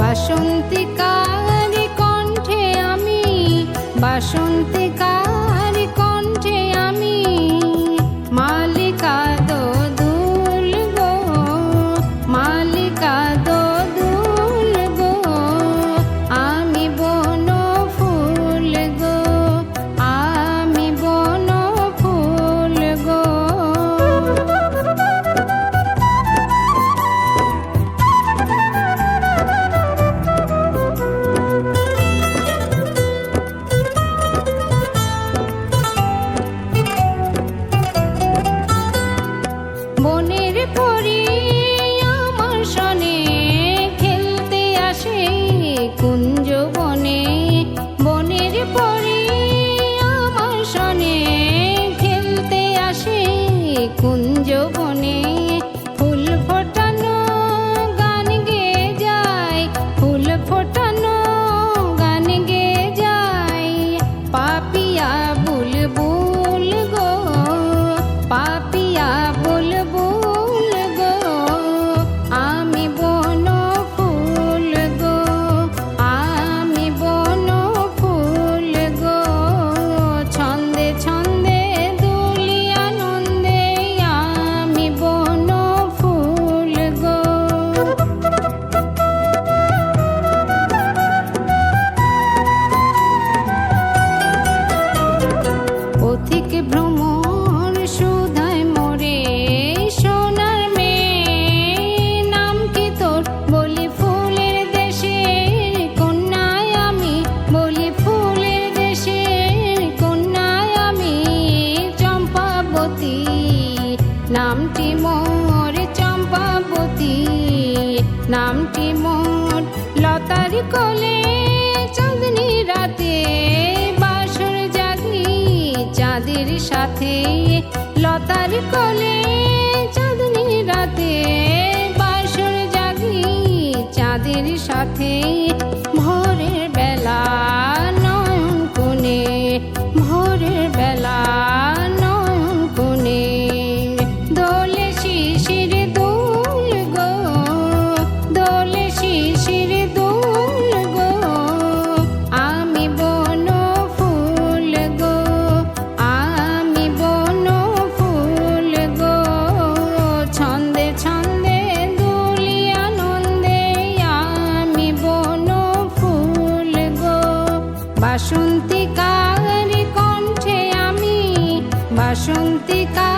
বাসন্তিকার কণ্ঠে আমি, বাসন্তিকার কণ্ঠে আমি মালিকা দোদুল গো, মালিকা দোদুল গো, আমি বন ফুল গো, আমি বন ফুল গো। বনের পরি আমার সনে খেলতে আসে কুঞ্জ বনে, বনের পরি আমার সনে খেলতে আসে কুঞ্জ বনে। ফুল ফোটানো গান গেয়ে যায়, ফুল ফোটানো গান গেয়ে যায়, পাপিয়া বুলবুল গো, পাপিয়া বুলবুল গো, আমি বন ফুল গো, আমি বন ফুল গো। ছন্দে ছন্দে দুলি আনন্দে আমি বন ফুল গো। পথিক ভ্রমর সুধায় মোরে সোনার মেয়ে, নাম কি তোর বলি ফুলের দেশের কন্যায় আমি, বলি ফুলের দেশের কন্যায় আমি চম্পাবতী, নামটি মোর চম্পাবতী, নামটি মোর। লতার কোলে চাঁদনি রাতে বাসর জাগি চাঁদের সাথে, লতার কোলে চাঁদনি রাতে বাসর জাগি চাঁদের সাথে। ভোরের বেলা নয়ন কোণে, ভোরের বেলা নয়ন কোণে দোলে শিশির দুল গো, দোলে শিশির দুল গো, আমি বন ফুল গো, আমি বন ফুল গো। ছন্দে ছন্দে দুলি আনন্দে আমি বন ফুল গো। বাসন্তিকার কণ্ঠে আমি, বাসন্তিকার